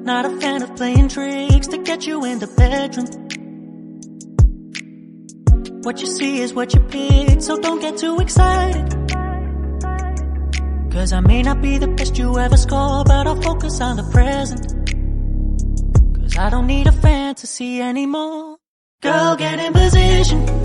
Not a fan of playing tricks to get you in the bedroom. What you see is what you pick, so don't get too excited. Cause I may not be the best you ever score, but I'll focus on the present. Cause I don't need a fantasy anymore. Girl, get in position.